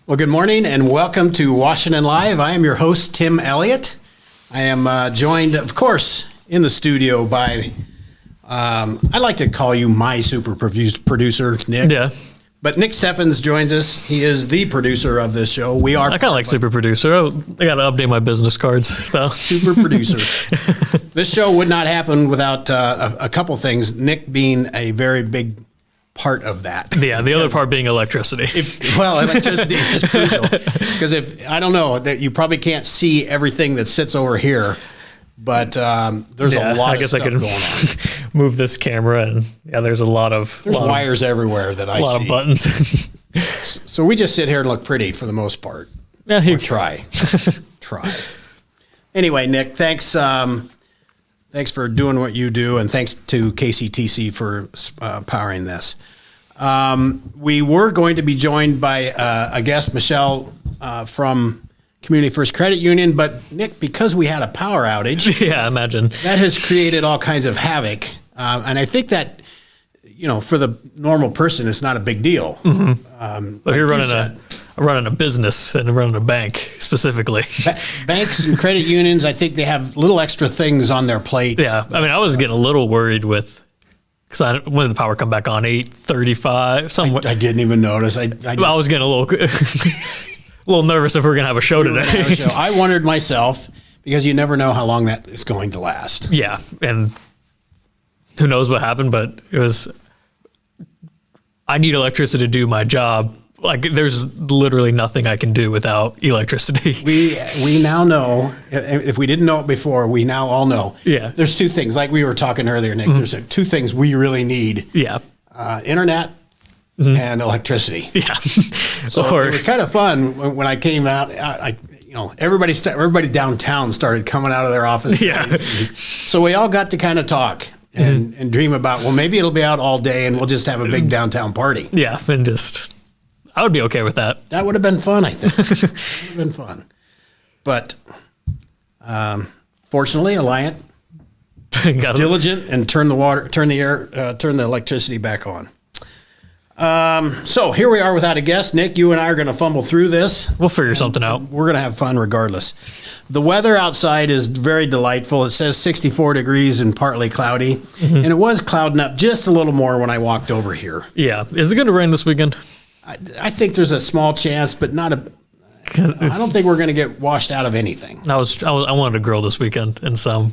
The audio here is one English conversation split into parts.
Well, good morning and welcome to Washington Live. I am your host, Tim Elliott. I am joined, of course, in the studio by, I like to call you my super producer, Nick. Yeah. But Nick Steffens joins us. He is the producer of this show. We are. I kind of like super producer. I got to update my business cards. So. Super producer. This show would not happen without a couple things, Nick being a very big part of that. Yeah, the other part being electricity. Electricity is crucial. Because I don't know, that you probably can't see everything that sits over here, but there's a lot of stuff going on. Move this camera, and there's a lot of wires everywhere that I see. A lot of buttons. So we just sit here and look pretty for the most part. Yeah, or try. Anyway, Nick, thanks. Thanks for doing what you do, and thanks to KCTC for powering this. We were going to be joined by a guest, Michelle, from Community First Credit Union, but Nick, because we had a power outage, yeah, imagine that has created all kinds of havoc, and I think that for the normal person, it's not a big deal. Mm-hmm. But if you're running a business and running a bank specifically. Banks and credit unions, I think they have little extra things on their plate. Yeah, I mean, I was getting a little worried because when did the power come back on? 8:35. I didn't even notice. I was getting a little nervous if we were going to have a show today. I wondered myself, because you never know how long that is going to last. Yeah, and who knows what happened, but I need electricity to do my job. Like, there's literally nothing I can do without electricity. We now know, if we didn't know it before, we now all know. Yeah. There's two things, like we were talking earlier, Nick, there's two things we really need. Yeah. Internet and electricity. Yeah. So it was kind of fun when I came out. Everybody downtown started coming out of their offices. Yeah. So we all got to kind of talk and dream about, well, maybe it'll be out all day and we'll just have a big downtown party. Yeah, and I would be okay with that. That would have been fun, I think. It would have been fun. But fortunately, Alliant was diligent and turned the electricity back on. So here we are without a guest. Nick, you and I are going to fumble through this. We'll figure something out. We're going to have fun regardless. The weather outside is very delightful. It says 64 degrees and partly cloudy. Mm-hmm. And it was clouding up just a little more when I walked over here. Yeah. Is it going to rain this weekend? I think there's a small chance, but I don't think we're going to get washed out of anything. I wanted to grill this weekend, and so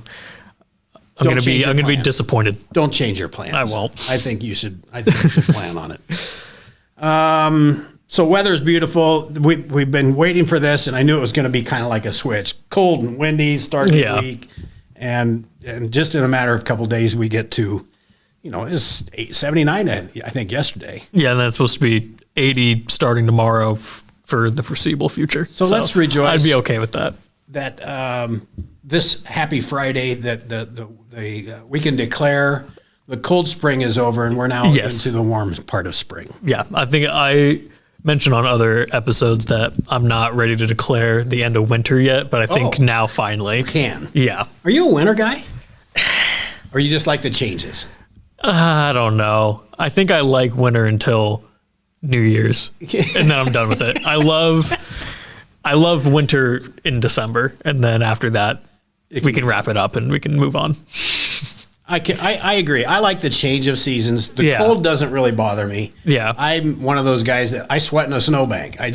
I'm going to be disappointed. Don't change your plans. I won't. I think you should plan on it. So weather's beautiful. We've been waiting for this, and I knew it was going to be kind of like a switch. Cold and windy starting the week, and just in a matter of a couple of days, we get to, it's 79, I think, yesterday. Yeah, and that's supposed to be 80 starting tomorrow for the foreseeable future. So let's rejoice. I'd be okay with that. That this happy Friday that we can declare the cold spring is over and we're now into the warm part of spring. Yeah, I think I mentioned on other episodes that I'm not ready to declare the end of winter yet, but I think now finally. You can. Yeah. Are you a winter guy? Or you just like the changes? I don't know. I think I like winter until New Year's, and then I'm done with it. I love winter in December, and then after that, we can wrap it up and we can move on. I agree. I like the change of seasons. The cold doesn't really bother me. Yeah, I'm one of those guys that I sweat in a snowbank. I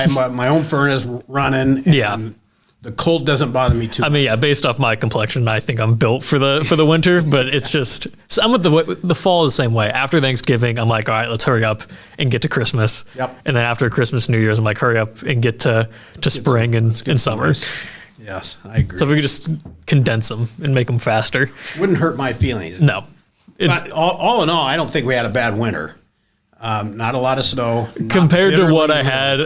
have my own furnace running. And the cold doesn't bother me too much. I mean, based off my complexion, I think I'm built for the winter, but it's just, I'm with the fall the same way. After Thanksgiving, I'm like, all right, let's hurry up and get to Christmas. Yep. And then after Christmas, New Year's, I'm like, hurry up and get to spring and summer. Yes, I agree. So if we could just condense them and make them faster. Wouldn't hurt my feelings. No. But all in all, I don't think we had a bad winter. Not a lot of snow. Compared to what I had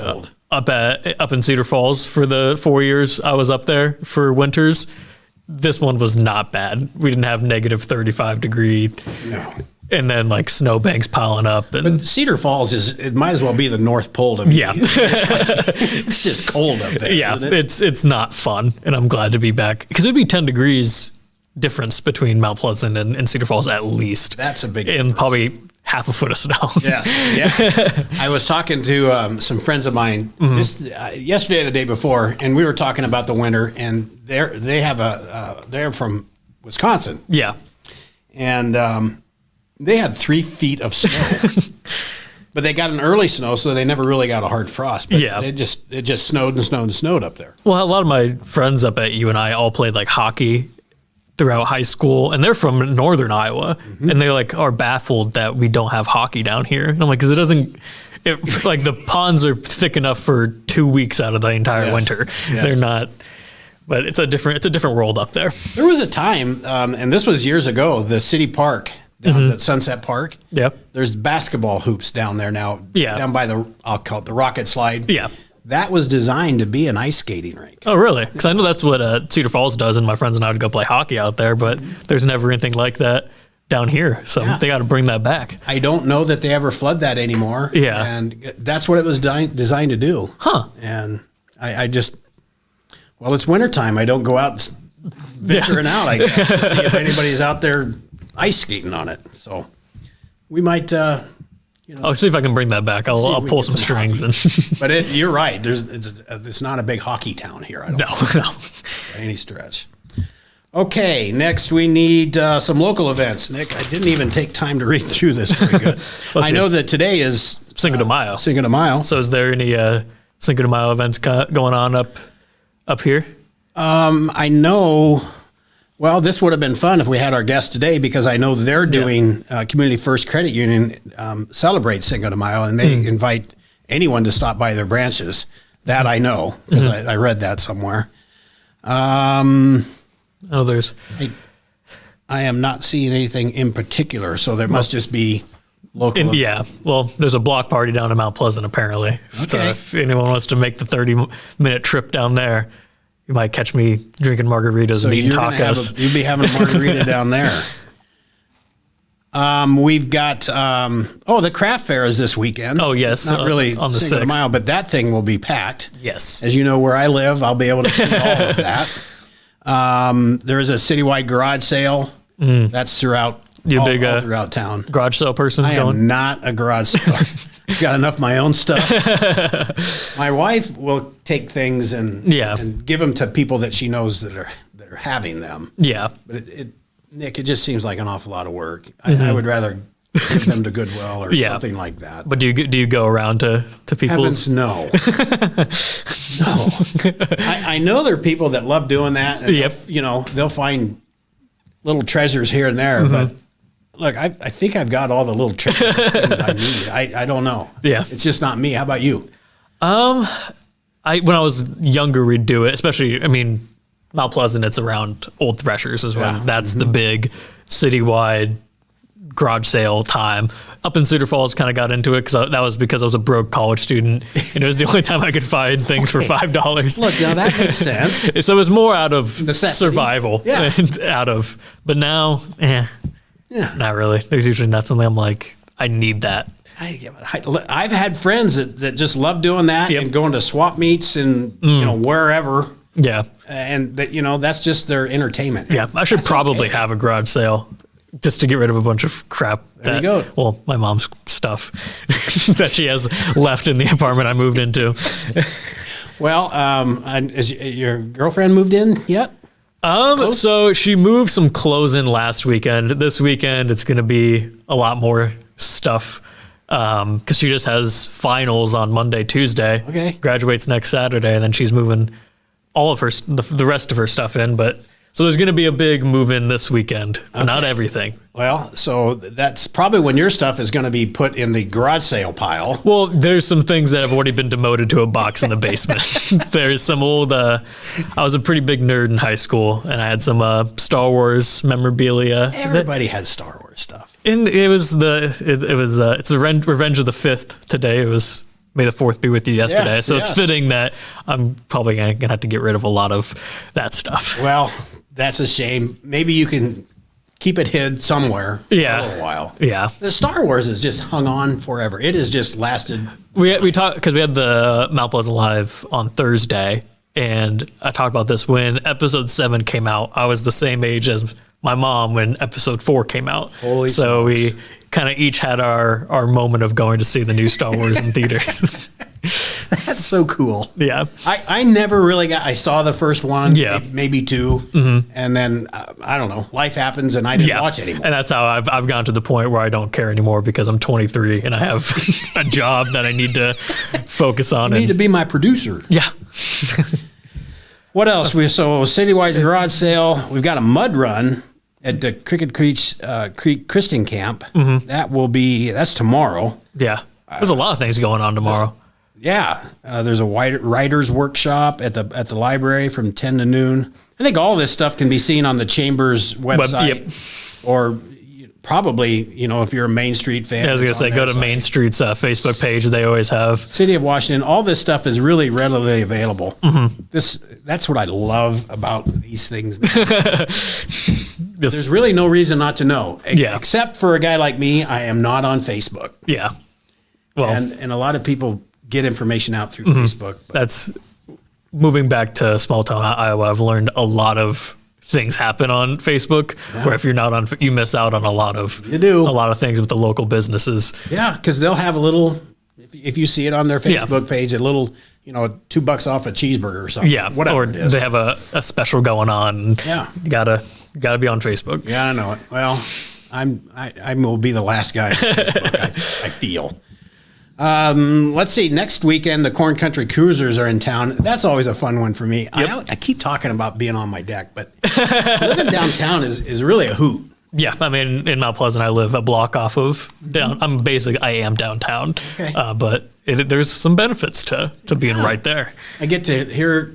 up in Cedar Falls for the 4 years I was up there for winters, this one was not bad. We didn't have negative 35 degree. No. And then like snowbanks piling up. But Cedar Falls it might as well be the North Pole to me. Yeah. It's just cold up there. Yeah, isn't it? it's not fun, and I'm glad to be back because it'd be 10 degrees difference between Mount Pleasant and Cedar Falls, at least. That's a big and difference. probably half a foot of snow. Yeah. I was talking to some friends of mine just yesterday or the day before, and we were talking about the winter. And they're from Wisconsin, Yeah. and they had 3 feet of snow. But they got an early snow, so they never really got a hard frost. But Yeah. it just snowed and snowed and snowed up there. Well, a lot of my friends up at UNI all played like hockey throughout high school, and they're from northern Iowa, and they like are baffled that we don't have hockey down here. And I'm like, because like the ponds are thick enough for 2 weeks out of the entire Yes. winter. Yes. They're not, but it's a different world up there. There was a time, and this was years ago, the city park down at Sunset Park. Yep. There's basketball hoops down there now. Yeah. Down by I'll call it the Rocket Slide. Yeah. That was designed to be an ice skating rink. Oh, really? Because I know that's what Cedar Falls does, and my friends and I would go play hockey out there, but there's never anything like that down here. So Yeah. they got to bring that back. I don't know that they ever flood that anymore. Yeah. And that's what it was designed to do. Huh. And I just, well, it's wintertime. I don't go out venturing out, I guess, to see if anybody's out there ice skating on it. So we might, I'll see if I can bring that back. See if I'll we pull get some some strings. but you're right. It's not a big hockey town here. I don't No, think, no. by any stretch. Okay, next we need some local events. Nick, I didn't even take time to read through this very good. I know that today is Cinco de Mayo. Cinco de Mayo. So is there any Cinco de Mayo events going on up here? I know. Well, this would have been fun if we had our guest today, because I know they're doing Community First Credit Union celebrate Cinco de Mayo, and they invite anyone to stop by their branches. That I know, because I read that somewhere. Oh, there's I am not seeing anything in particular, so there must just be local. yeah. Well, there's a block party down in Mount Pleasant apparently. So Okay. if anyone wants to make the 30-minute trip down there, you might catch me drinking margaritas So and eating you're gonna tacos. you'll be having a margarita down there. We've got the craft fair is this weekend. Oh, yes, not really on the Cinco de 6th. Mayo, but that thing will be packed. Yes. As you know, where I live, I'll be able to see all of that. There is a citywide garage sale. That's throughout You a all, big, all throughout town. Garage sale person I going? am not a garage seller. I've got enough of my own stuff. My wife will take things and Yeah. and give them to people that she knows that are having them. Yeah. But Nick, it just seems like an awful lot of work. I would rather give them to Goodwill or Yeah. something like that. But do you go around to people's? Heavens, no. No. I know there are people that love doing that. And Yep. they'll find little treasures here and there. But look, I think I've got all the little treasures things I need. I don't know. Yeah. It's just not me. How about you? When I was younger, we'd do it, especially, I mean, Mount Pleasant, it's around Old Threshers as well. Yeah. That's the big citywide garage sale time. Up in Cedar Falls, kind of got into it because I was a broke college student, and it was the only time I could find things for $5. Look, now that makes sense. So it was more out of Necessity. survival, Yeah. but now, Yeah. not really. There's usually not something I'm like, I need that. I've had friends that just love doing that Yep. and going to swap meets and wherever, Yeah. and that's just their entertainment. Yeah, I should That's probably okay. have a garage sale just to get rid of a bunch of crap. There you go. Well, my mom's stuff that she has left in the apartment I moved into. Well, is your girlfriend moved in yet? So she moved some clothes in last weekend. This weekend, it's going to be a lot more stuff because she just has finals on Monday, Tuesday. Okay. Graduates next Saturday, and then she's moving all of her the rest of her stuff in. But so there's going to be a big move in this weekend, but not everything. Well, so that's probably when your stuff is going to be put in the garage sale pile. Well, there's some things that have already been demoted to a box in the basement. There's some old. I was a pretty big nerd in high school, and I had some Star Wars memorabilia. Everybody has Star Wars stuff. And it was it's the Revenge of the Fifth today. It was May the Fourth be with you yesterday. Yeah, so it's yes. fitting that I'm probably gonna have to get rid of a lot of that stuff. Well, that's a shame. Maybe you can keep it hid somewhere Yeah. for a little while. Yeah. The Star Wars has just hung on forever. It has just lasted. We talked because we had the Mount Pleasant Live on Thursday, And I talked about this when episode 7 came out. I was the same age as my mom when episode 4 came out. Holy so smokes. we kind of each had our moment of going to see the new Star Wars in theaters. That's so cool. Yeah. I never really I saw the first one, Yeah. maybe 2, and then I don't know, life happens and I didn't watch anymore. And that's how I've gotten to the point where I don't care anymore because I'm 23 and I have a job that I need to focus on. You need to be my producer. Yeah. What else? So Citywide garage sale. We've got a mud run at the Cricket Creek Christian Camp. That's tomorrow. Yeah. There's a lot of things going on tomorrow. Yeah, there's a writers workshop at the library from 10 to noon. I think all this stuff can be seen on the Chamber's website, or probably, if you're a Main Street fan. I was going to say, go to Main Street's Facebook page. They always have. City of Washington. All this stuff is really readily available. That's what I love about these things. There's really no reason not to know, except for a guy like me. I am not on Facebook. Yeah. Well, and a lot of people get information out through Facebook. That's moving back to small town Iowa. I've learned a lot of things happen on Facebook where if you're not on, you miss out on a lot of things with the local businesses. Yeah, because they'll have a little. If you see it on their Facebook page, a little, $2 off a cheeseburger or something. Yeah, whatever or it is. they have a special going on. Yeah, you gotta be on Facebook. Yeah, I know it. Well, I will be the last guy on Facebook. I feel. Let's see. Next weekend, the Corn Country Cruisers are in town. That's always a fun one for me. Yep. I keep talking about being on my deck, but living downtown is really a hoot. Yeah, I mean, in Mount Pleasant, I live a block off of down. I am downtown, but there's some benefits to being right there. I get to hear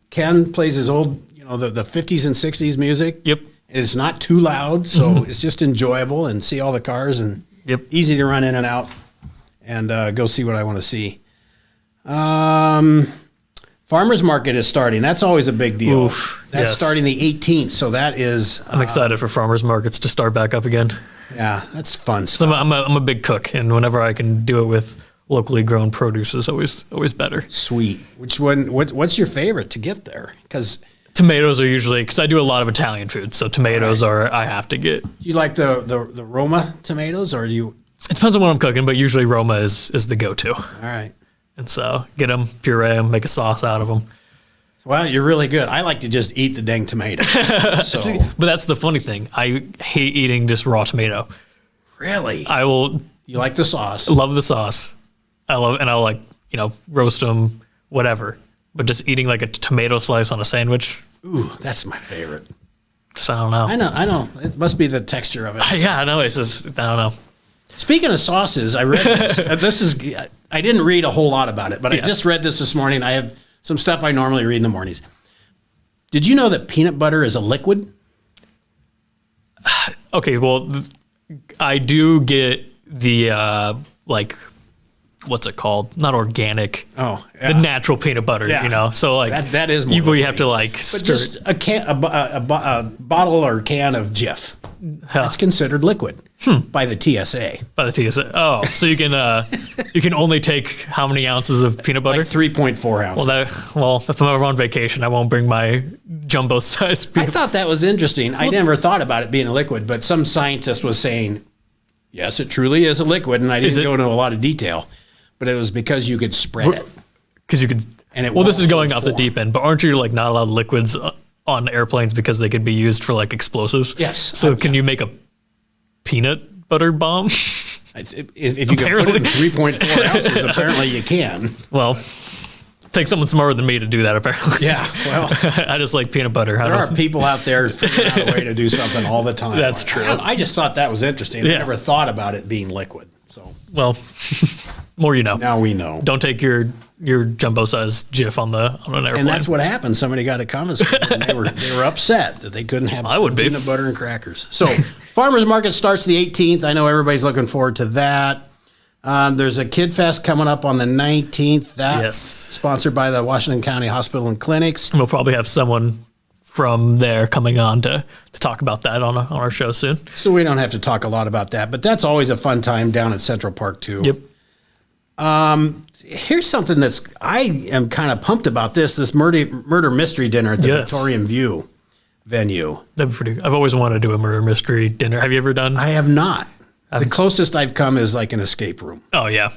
Ken plays his old, the 50s and 60s music. Yep. And it's not too loud, so it's just enjoyable, and see all the cars, and easy to run in and out. And go see what I want to see. Farmers Market is starting. That's always a big deal. That's starting the 18th, so that is... I'm excited for farmers markets to start back up again. Yeah, that's fun So stuff. I'm a big cook, and whenever I can do it with locally grown produce is always better. Sweet. Which one? What's your favorite to get there? Because tomatoes are usually, because I do a lot of Italian food, so tomatoes I have to get. Do you like the Roma tomatoes, or do you... It depends on what I'm cooking, but usually Roma is the go-to. All right. And so get them, puree them, make a sauce out of them. Well, you're really good. I like to just eat the dang tomato. So. But that's the funny thing. I hate eating just raw tomato. Really? I will. You like the sauce? Love the sauce. I'll like, roast them, whatever. But just eating like a tomato slice on a sandwich. Ooh, that's my favorite. Just, I don't know. I know. It must be the texture of it. Yeah, I know. It's just, I don't know. Speaking of sauces, I read this. I didn't read a whole lot about it, but I just read this morning. I have some stuff I normally read in the mornings. Did you know that peanut butter is a liquid? Okay, well, I do get the, what's it called? Not organic. Oh, the natural peanut butter, So like that is more where you have to but just a bottle or can of Jif. That's considered liquid by the TSA. By the TSA. Oh, so you can only take how many ounces of peanut butter? Like 3.4 ounces. Well, if I'm ever on vacation, I won't bring my jumbo size peanut. I thought that was interesting. I never thought about it being a liquid, but some scientist was saying, yes, it truly is a liquid, and I didn't go into a lot of detail, but it was because you could spread it. Because you could. And this is going off the deep end, but aren't you not allowed liquids on airplanes because they could be used for explosives? Yes. So can you make a peanut butter bomb? If you can put it in 3.4 ounces, apparently you can. Well, take someone smarter than me to do that, apparently. Yeah, well. I just like peanut butter. There are people out there figuring out a way to do something all the time. That's true. I just thought that was interesting. I never thought about it being liquid. So, well, more you know. Now we know. Don't take your jumbo size Jif on an airplane. And that's what happened. Somebody got a confiscated, and they were upset that they couldn't have peanut butter and crackers. So, Farmers Market starts the 18th. I know everybody's looking forward to that. There's a Kid Fest coming up on the 19th. That's sponsored by the Washington County Hospital and Clinics. And we'll probably have someone from there coming on to talk about that on our show soon. So we don't have to talk a lot about that, but that's always a fun time down at Central Park too. Yep. here's something I am kind of pumped about this murder mystery dinner at the Victorian View venue. That'd be pretty. I've always wanted to do a murder mystery dinner. Have you ever done? I have not. The closest I've come is like an escape room. Oh yeah.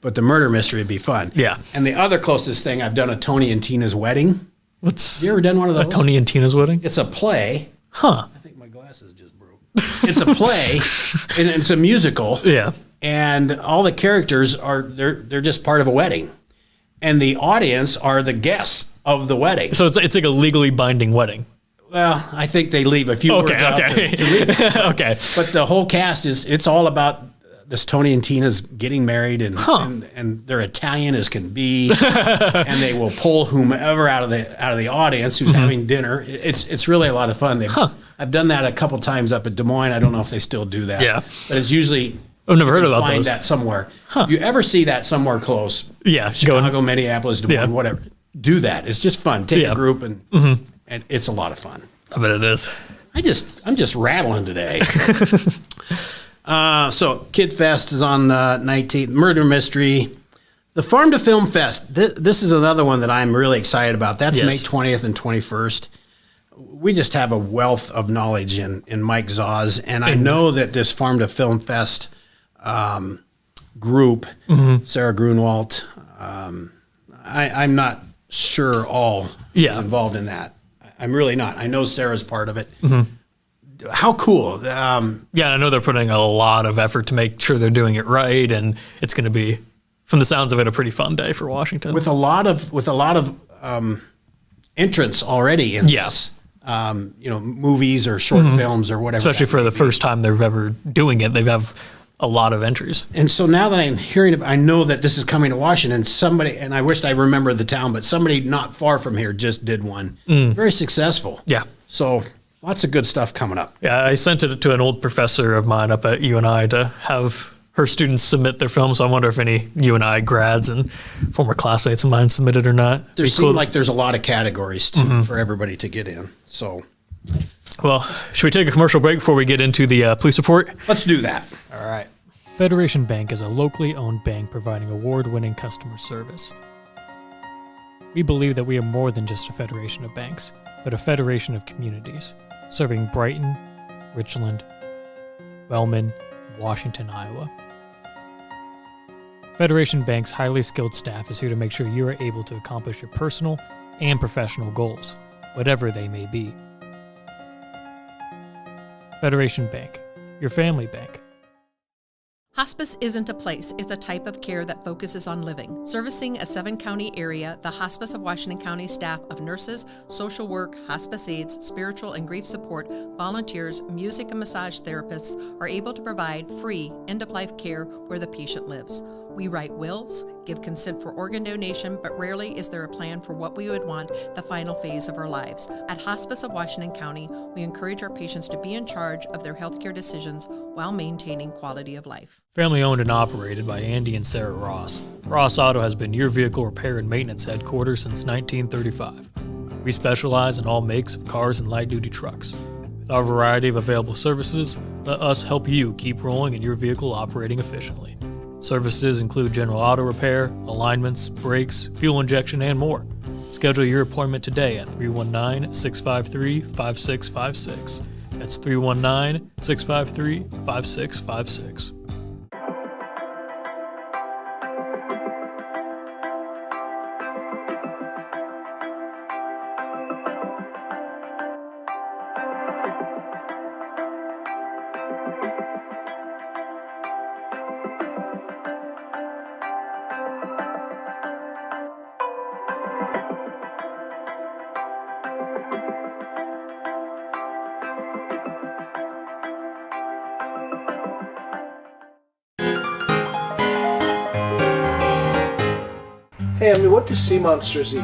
But the murder mystery would be fun. Yeah. And the other closest thing, I've done a Tony and Tina's wedding. Have you ever done one of those? A Tony and Tina's wedding? It's a play. Huh. I think my glasses just broke. It's a play, and it's a musical. Yeah. And all the characters they're just part of a wedding. And the audience are the guests of the wedding. So it's like a legally binding wedding. Well, I think they leave a few words out to leave. Okay. But the whole cast it's all about this Tony and Tina's getting married, and they're Italian as can be, and they will pull whomever out of the audience who's having dinner. It's really a lot of fun. I've done that a couple times up at Des Moines. I don't know if they still do that. Yeah, but it's usually I've never heard about find those. that somewhere. If you ever see that somewhere close? Yeah, Chicago, Minneapolis, Des Moines, whatever. Do that. It's just fun. Take a group and it's a lot of fun. I bet it is. I'm just rattling today. So Kid Fest is on the 19th. Murder Mystery. The Farm to Film Fest. This is another one that I'm really excited about. That's May 20th and 21st. We just have a wealth of knowledge in Mike Zaz. And I know that this Farm to Film Fest group, Sarah Grunwald, I'm not sure all is involved in that. I'm really not. I know Sarah's part of it. How cool. Yeah, I know they're putting a lot of effort to make sure they're doing it right, and it's going to be, from the sounds of it, a pretty fun day for Washington. With a lot of entrants already in this. Movies or short films or whatever. Especially for the first time they're ever doing it, they have a lot of entries. And so now that I'm hearing, I know that this is coming to Washington. Somebody, and I wish I remember the town, but somebody not far from here just did one. Very successful. Yeah. So lots of good stuff coming up. Yeah, I sent it to an old professor of mine up at UNI to have her students submit their films. So I wonder if any UNI grads and former classmates of mine submitted or not. There seems like there's a lot of categories too, for everybody to get in. So, well, should we take a commercial break before we get into the police report? Let's do that. All right. Federation Bank is a locally owned bank providing award-winning customer service. We believe that we are more than just a federation of banks, but a federation of communities, serving Brighton, Richland, Wellman, and Washington, Iowa. Federation Bank's highly skilled staff is here to make sure you are able to accomplish your personal and professional goals, whatever they may be. Federation Bank, your family bank. Hospice isn't a place, it's a type of care that focuses on living. Servicing a 7-county area, the Hospice of Washington County staff of nurses, social work, hospice aides, spiritual and grief support, volunteers, music and massage therapists are able to provide free end-of-life care where the patient lives. We write wills, give consent for organ donation, but rarely is there a plan for what we would want the final phase of our lives. At Hospice of Washington County, we encourage our patients to be in charge of their healthcare decisions while maintaining quality of life. Family owned and operated by Andy and Sarah Ross. Ross Auto has been your vehicle repair and maintenance headquarters since 1935. We specialize in all makes of cars and light-duty trucks. With our variety of available services, let us help you keep rolling and your vehicle operating efficiently. Services include general auto repair, alignments, brakes, fuel injection, and more. Schedule your appointment today at 319-653-5656. That's 319-653-5656. Hey, I mean, what do sea monsters eat?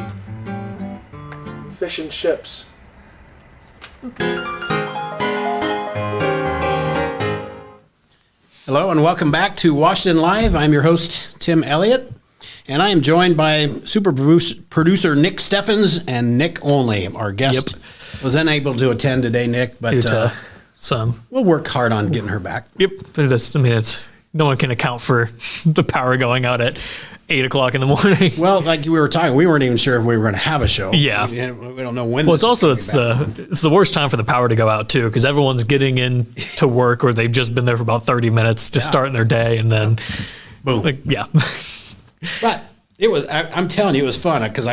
Fish and chips. Hello and welcome back to Washington Live. I'm your host, Tim Elliott, and I am joined by super producer Nick Steffens and Nick Only. Our guest was unable to attend today, Nick, but we'll work hard on getting her back. But it's no one can account for the power going out at 8 o'clock in the morning. Well, like we were talking, we weren't even sure if we were going to have a show. Yeah. We don't know when. Well, it's the worst time for the power to go out too, because everyone's getting in to work or they've just been there for about 30 minutes to start their day, and then boom. But it was. I'm telling you, it was fun because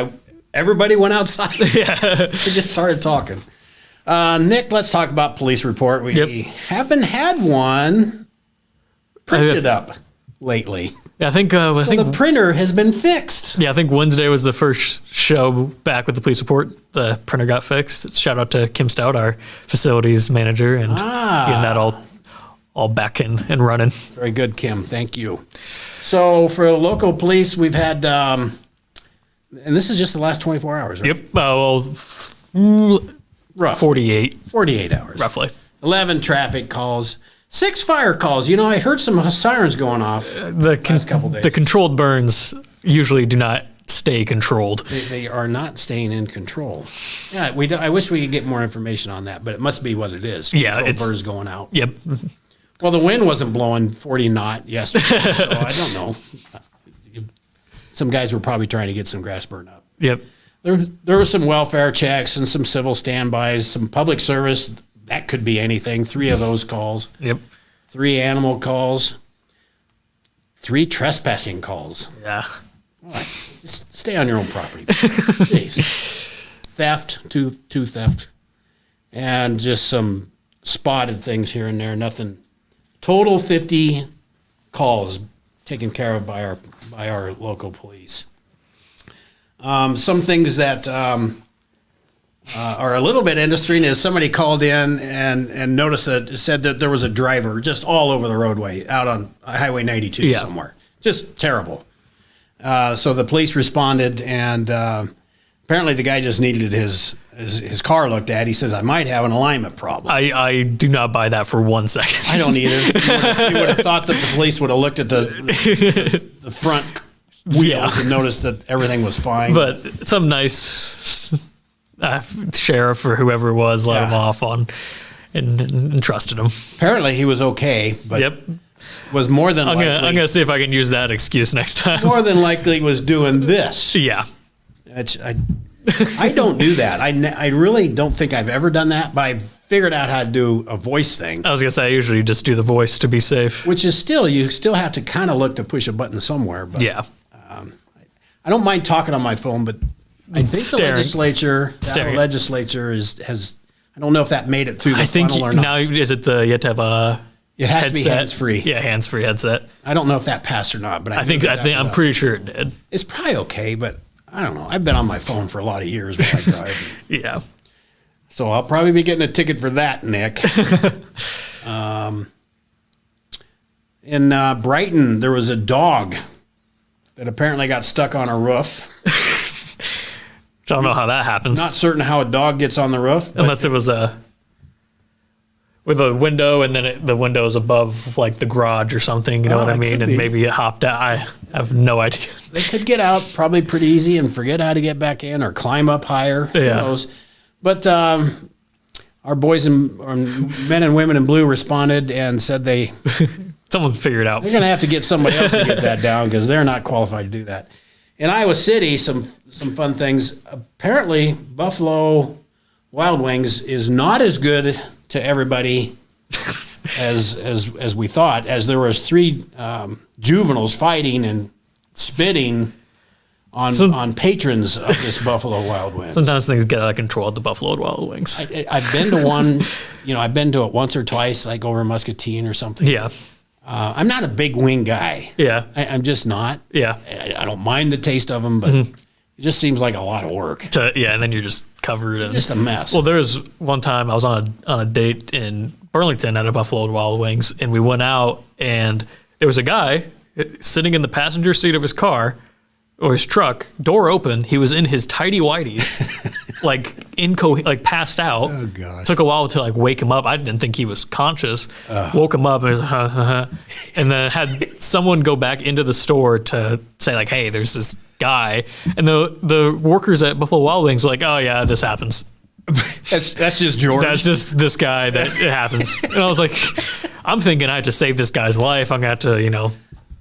everybody went outside. Yeah. We just started talking. Nick, let's talk about police report. We haven't had one printed up lately. Yeah, I think the printer has been fixed. Yeah, I think Wednesday was the first show back with the police report. The printer got fixed. Shout out to Kim Stout, our facilities manager, and getting that all back in and running. Very good, Kim. Thank you. So for local police, we've had, and this is just the last 24 hours, right? Yep. Rough. 48 hours. Roughly. 11 traffic calls. 6 fire calls. You know, I heard some sirens going off the last couple days. The controlled burns usually do not stay controlled. They are not staying in control. Yeah, I wish we could get more information on that, but it must be what it is. Yeah, it's burns going out. Yep. Well, the wind wasn't blowing 40 knot yesterday, so I don't know. Some guys were probably trying to get some grass burned up. Yep. There were some welfare checks and some civil standbys, some public service. That could be anything. 3 of those calls. Yep. 3 animal calls. 3 trespassing calls. Yeah. All right. Just stay on your own property. Jeez. Theft, two theft. And just some spotted things here and there. Nothing. Total 50 calls taken care of by our local police. Some things that are a little bit interesting is somebody called in and noticed said that there was a driver just all over the roadway out on Highway 92 somewhere. Just terrible. So the police responded, and apparently the guy just needed his car looked at. He says, I might have an alignment problem. I do not buy that for 1 second. I don't either. You would have thought that the police would have looked at the front wheels and noticed that everything was fine. But some nice sheriff or whoever it was let him off on and trusted him. Apparently he was okay, but was more than likely. I'm going to see if I can use that excuse next time. More than likely was doing this. Yeah. I don't do that. I really don't think I've ever done that, but I've figured out how to do a voice thing. I was going to say, I usually just do the voice to be safe. Which is you still have to kind of look to push a button somewhere. But I don't mind talking on my phone, but I think the legislature has, I don't know if that made it through the funnel or not. Now, is it you have to have a it has headset? To be hands-free. Yeah, hands-free headset. I don't know if that passed or not, but I'm pretty sure it did. It's probably okay, but I don't know. I've been on my phone for a lot of years when I drive. Yeah. So I'll probably be getting a ticket for that, Nick. In Brighton, there was a dog that apparently got stuck on a roof. I don't know how that happens. Not certain how a dog gets on the roof. Unless it was with a window and then the window is above like the garage or something, you know what I mean? And maybe it hopped out. I have no idea. They could get out probably pretty easy and forget how to get back in or climb up higher. Who knows? But our boys or men and women in blue responded and said someone figured out. They're going to have to get somebody else to get that down because they're not qualified to do that. In Iowa City, some fun things. Apparently, Buffalo Wild Wings is not as good to everybody as we thought. As there was 3 juveniles fighting and spitting on patrons of this Buffalo Wild Wings. Sometimes things get out of control at the Buffalo Wild Wings. I've been to one. I've been to it once or twice, like over Muscatine or something. Yeah. I'm not a big wing guy. Yeah. I'm just not. Yeah. I don't mind the taste of them, but it just seems like a lot of work. And then you're just covered in just a mess. Well, there was one time I was on a date in Burlington at a Buffalo Wild Wings, and we went out, and there was a guy sitting in the passenger seat of his car or his truck, door open. He was in his tighty whities, like passed out. Oh gosh! Took a while to wake him up. I didn't think he was conscious. Woke him up and, and then had someone go back into the store to say hey, there's this guy. And the workers at Buffalo Wild Wings were like, oh yeah, this happens. That's just George. That's just this guy that it happens. And I was like, I'm thinking I have to save this guy's life. I'm gonna have to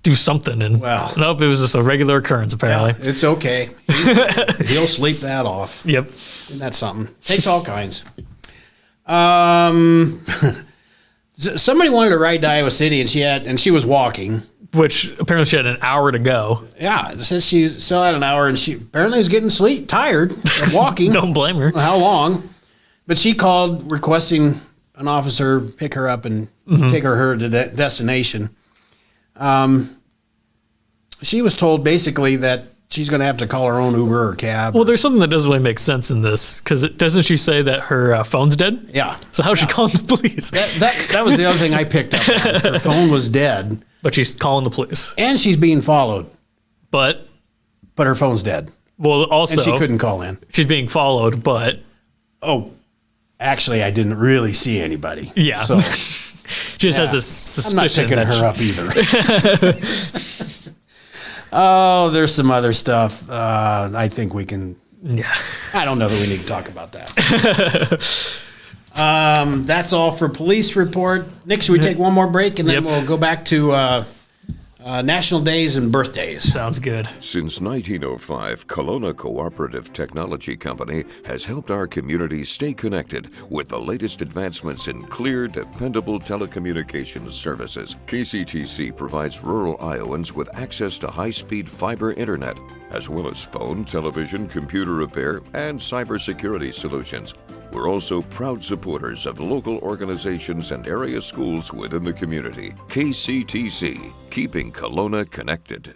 do something. And Well. nope, it was just a regular occurrence, apparently. Yeah, it's okay. He'll sleep that off. Yep. Isn't that something? Takes all kinds. Somebody wanted to ride to Iowa City, and she was walking. Which apparently she had an hour to go. Yeah, it says she still had an hour, and she apparently was getting tired of walking. Don't blame her. How long? But she called requesting an officer pick her up and take her to the destination. She was told basically that she's going to have to call her own Uber or cab. Well, there's something that doesn't really make sense in this, because doesn't she say that her phone's dead? Yeah. So how's she calling the police? That was the other thing I picked up on. Her phone was dead. But she's calling the police. And she's being followed. But her phone's dead. Well, also, And she couldn't call in. She's being followed, but Oh, actually, I didn't really see anybody. yeah. So she just has this I'm not suspicion picking that her up either. Oh, there's some other stuff. I think we can. Yeah. I don't know that we need to talk about that. That's all for police report. Nick, should we take one more break and then we'll go back to national days and birthdays? Sounds good. Since 1905, Kelowna Cooperative Technology Company has helped our community stay connected with the latest advancements in clear, dependable telecommunications services. KCTC provides rural Iowans with access to high-speed fiber internet, as well as phone, television, computer repair, and cybersecurity solutions. We're also proud supporters of local organizations and area schools within the community. KCTC, keeping Kelowna connected.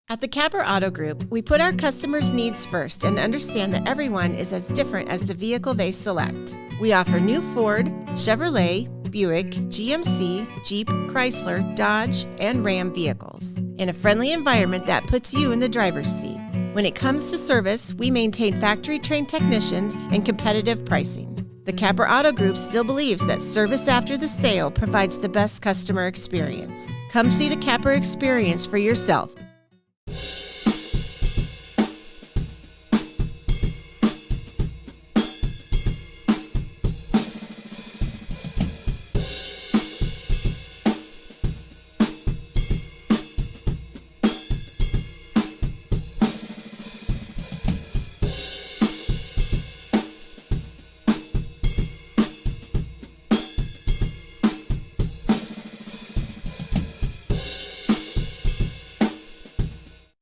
At the Capper Auto Group, we put our customers' needs first and understand that everyone is as different as the vehicle they select. We offer new Ford, Chevrolet, Buick, GMC, Jeep, Chrysler, Dodge, and Ram vehicles in a friendly environment that puts you in the driver's seat. When it comes to service, we maintain factory-trained technicians and competitive pricing. The Capper Auto Group still believes that service after the sale provides the best customer experience. Come see the Capper experience for yourself.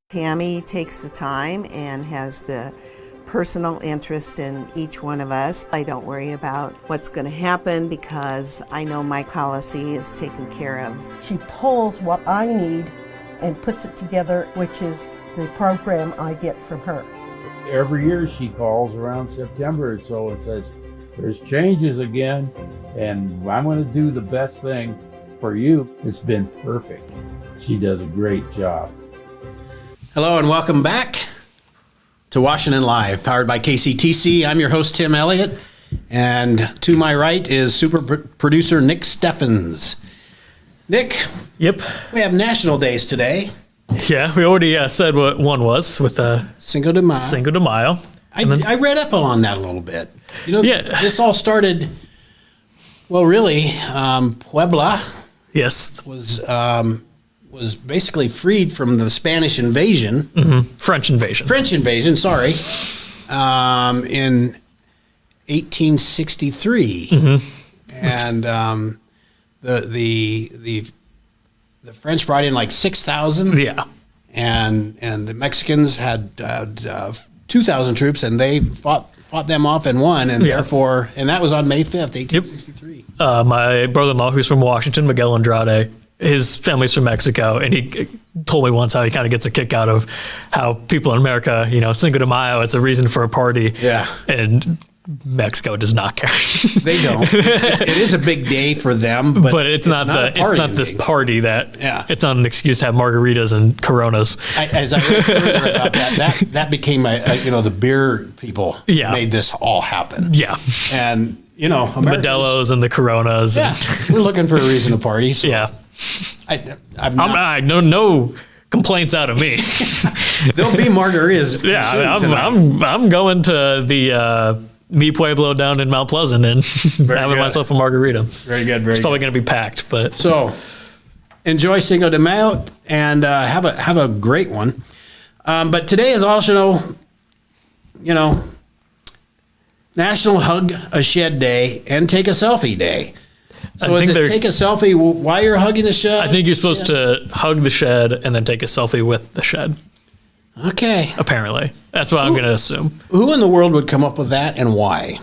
Tammy takes the time and has the personal interest in each one of us. I don't worry about what's going to happen because I know my policy is taken care of. She pulls what I need and puts it together, which is the program I get from her. Every year she calls around September or so and says, there's changes again, and I'm going to do the best thing for you. It's been perfect. She does a great job. Hello and welcome back to Washington Live, powered by KCTC. I'm your host, Tim Elliott, and to my right is super producer Nick Steffens. Nick, Yep. we have national days today. Yeah, we already said what one was with Cinco de Mayo. Cinco de Mayo. I read up on that a little bit. You know, Yeah. this all started, well, really, Puebla Yes. was basically freed from the Spanish invasion. French invasion. French invasion, sorry, in 1863, and the French brought in like 6,000, Yeah. and the Mexicans had 2,000 troops, and they fought them off and won, and Yeah. therefore, and that was on May 5th, 1863. My brother-in-law, who's from Washington, Miguel Andrade, his family's from Mexico, and he told me once how he kind of gets a kick out of how people in America, Cinco de Mayo, it's a reason for a party. Yeah. And Mexico does not care. They don't. It is a big day for them, but it's not this party that it's not an excuse to have margaritas and Coronas. As I read further about that became the beer people made this all happen. Yeah. And Modelo's and the Coronas. Yeah, we're looking for a reason to party. So Yeah. I'm no complaints out of me. there'll be margaritas. Yeah, tonight. I'm going to the Mi Pueblo down in Mount Pleasant and having good. myself a margarita. Very good. Very It's probably good. going to be packed, but So enjoy Cinco de Mayo and have a great one. But today is also, National Hug a Shed Day and Take a Selfie Day. So take a selfie while you're hugging the shed? I think you're supposed to hug the shed and then take a selfie with the shed. Okay. Apparently. That's what I'm going to assume. Who in the world would come up with that and why?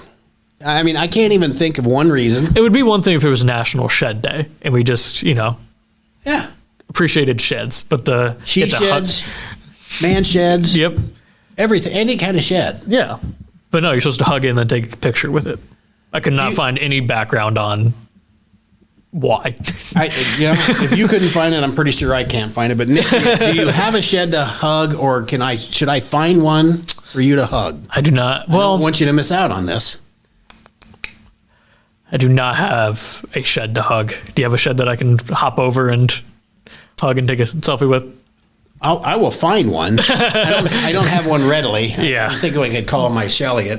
I mean, I can't even think of one reason. It would be one thing if it was National Shed Day and we just, appreciated sheds. But the she sheds, man sheds. Yep. Everything, any kind of shed. Yeah. But no, you're supposed to hug it and then take a picture with it. I could not find any background on why. If you couldn't find it, I'm pretty sure I can't find it. But Nick, do you have a shed to hug, or should I find one for you to hug? I do not. I don't want you to miss out on this. I do not have a shed to hug. Do you have a shed that I can hop over and hug and take a selfie with? I will find one. I don't have one readily. Yeah. I think I could call my Shelly a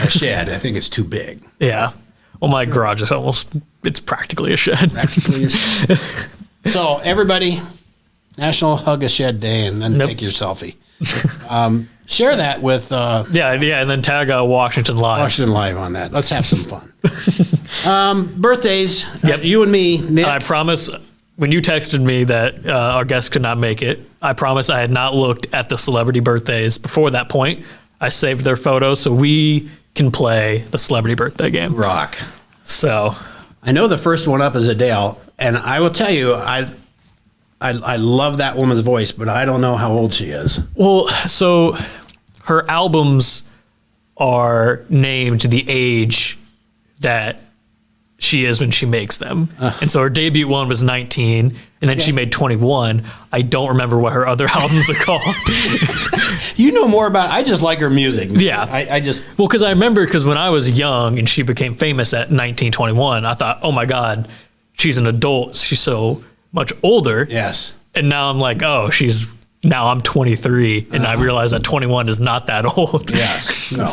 shed. I think it's too big. Yeah. Well, my garage is it's practically a shed. Practically a shed. So, everybody, National Hug a Shed Day, and then take your selfie. Share that with... and then tag Washington Live. Washington Live on that. Let's have some fun. Birthdays, Yep. You and me, Nick. I promise, when you texted me that our guest could not make it, I promise I had not looked at the celebrity birthdays before that point. I saved their photos so we can play the celebrity birthday game. Rock. So I know the first one up is Adele, and I will tell you, I love that woman's voice, but I don't know how old she is. Well, so her albums are named to the age that she is when she makes them. And so her debut one was 19, and then she made 21. I don't remember what her other albums are called. You know more about I just like her music. Yeah. Well, because I remember, because when I was young and she became famous at 19, 21, I thought, oh my God, she's an adult. She's so much older. Yes. And now I'm like, now I'm 23, and I realize that 21 is not that old. Yes. No.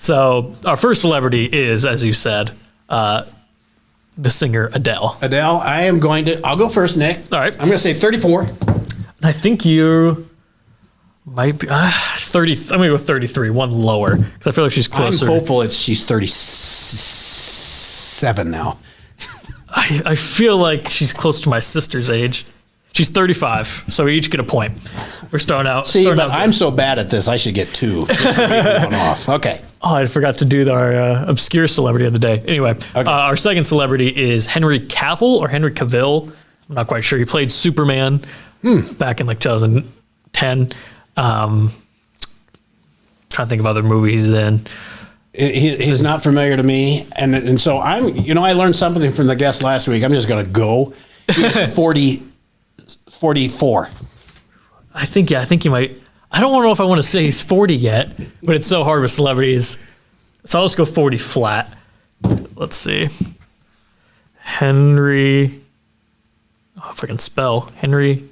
So our first celebrity is, as you said, the singer Adele. Adele, I'll go first, Nick. All right. I'm going to say 34. And I think you might be 30. I'm going to go 33, one lower, because I feel like she's closer. I'm hopeful she's 37 now. I feel like she's close to my sister's age. She's 35, so we each get a point. We're starting out. I'm so bad at this, I should get 2. Just for being one off. Okay. Oh, I forgot to do our obscure celebrity of the day. Anyway, our second celebrity is Henry Cavill. I'm not quite sure. He played Superman back in like 2010. Trying to think of other movies he's in. He's not familiar to me, and so I learned something from the guest last week. I'm just going to go. He's 44. I think he might. I don't know if I want to say he's 40 yet, but it's so hard with celebrities. So I'll just go 40 flat. Let's see. Henry. Oh, if I can spell. Henry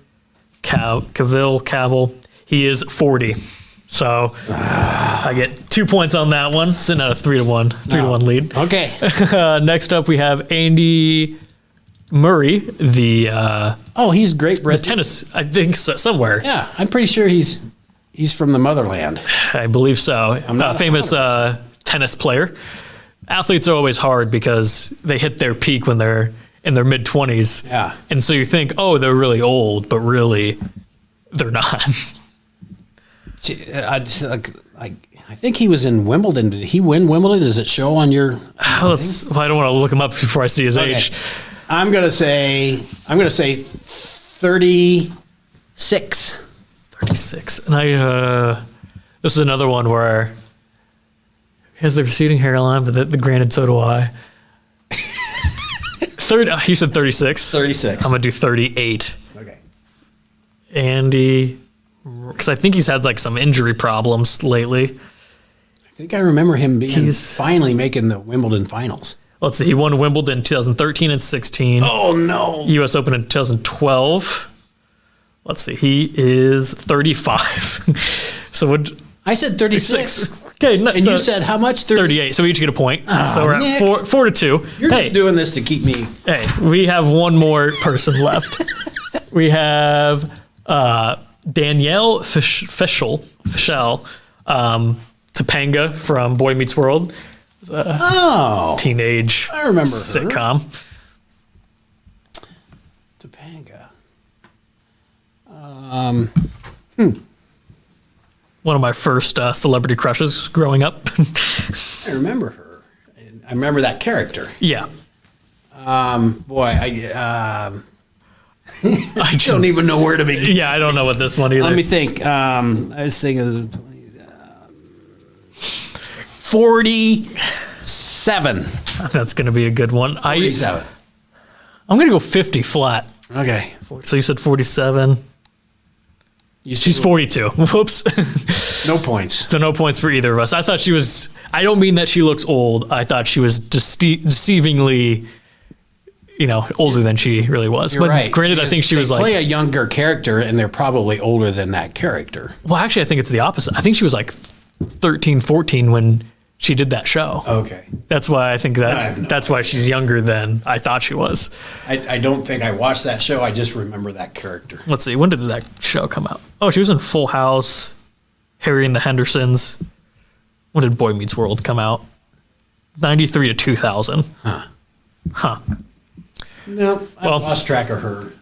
Cavill. He is 40. So I get 2 points on that one, sitting at a 3-1 lead. Okay. Next up, we have Andy Murray, he's Great Britain. The tennis, I think so, somewhere. Yeah, I'm pretty sure he's from the motherland. I believe so. Famous tennis player. Athletes are always hard because they hit their peak when they're in their mid-20s. Yeah. And so you think, they're really old, but really, they're not. I think he was in Wimbledon. Did he win Wimbledon? Does it show on your? I don't want to look him up before I see his age. I'm gonna say 36. 36, and this is another one where he has the receding hairline, but granted, so do I. You said 36. 36. I'm gonna do 38. Okay. Andy. Because I think he's had like some injury problems lately. I think I remember him finally making the Wimbledon finals. Let's see. He won Wimbledon in 2013 and 16. Oh, no. U.S. Open in 2012. Let's see. He is 35. So I said 36. Okay, And you said how much? 38. So we each get a point. Oh, so we're Nick. at 4-2. You're just doing this to keep me. Hey, we have one more person left. We have Danielle Fischel, Topanga from Boy Meets World. Teenage I remember her. sitcom. Topanga. One of my first celebrity crushes growing up. I remember her. I remember that character. Yeah. Boy, I don't even know where to begin. Yeah, I don't know what this one either. Let me think. I was thinking 47. That's going to be a good one. 47. I'm going to go 50 flat. Okay. So you said 47. She's 42. Whoops. No points. So no points for either of us. I thought she was, I don't mean that she looks old. I thought she was deceivingly, older than she really was. You're but right. granted, I think she was play a younger character and they're probably older than that character. Well, actually, I think it's the opposite. I think she was like 13, 14 when she did that show. Okay. That's why I think that's why she's younger than I thought she was. I don't think I watched that show. I just remember that character. Let's see. When did that show come out? Oh, she was in Full House, Harry and the Hendersons. When did Boy Meets World come out? 93 to 2000. Huh. No, I lost track of her.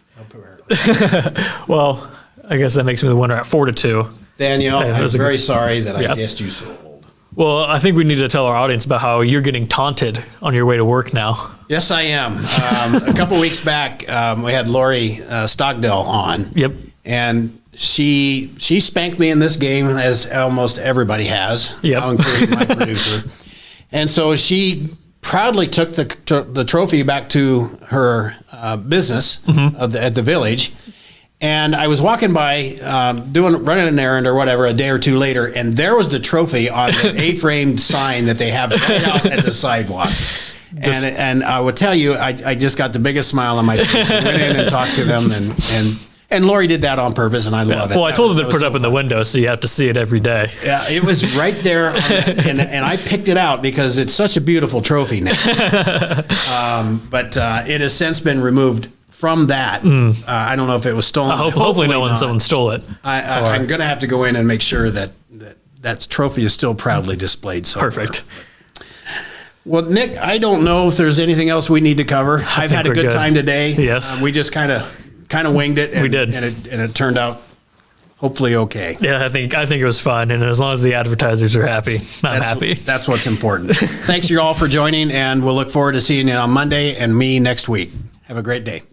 Well, I guess that makes me the winner at 4-2. Danielle, Hey, I'm very sorry that I guessed you so old. Well, I think we need to tell our audience about how you're getting taunted on your way to work now. Yes, I am. A couple weeks back, we had Lori Stockdale on. Yep. And she spanked me in this game, as almost everybody has, including my producer. And so she proudly took the trophy back to her business at the village. And I was walking by, running an errand or whatever, a day or two later, and there was the trophy on the A-framed sign that they have right out at the sidewalk. And I would tell you, I just got the biggest smile on my face. I went in and talked to them, and Lori did that on purpose, and I love it. Well, I told them to put it up in the window, so you have to see it every day. Yeah, it was right there, and I picked it out because it's such a beautiful trophy now. But it has since been removed from that. I don't know if it was stolen. Hopefully someone stole it. I'm going to have to go in and make sure that trophy is still proudly displayed. Perfect. Well, Nick, I don't know if there's anything else we need to cover. I've had a good time today. Yes. We just kind of winged it. We did. And it turned out hopefully okay. Yeah, I think it was fun. And as long as the advertisers are happy, I'm happy. That's what's important. Thanks you all for joining, and we'll look forward to seeing you on Monday and me next week. Have a great day.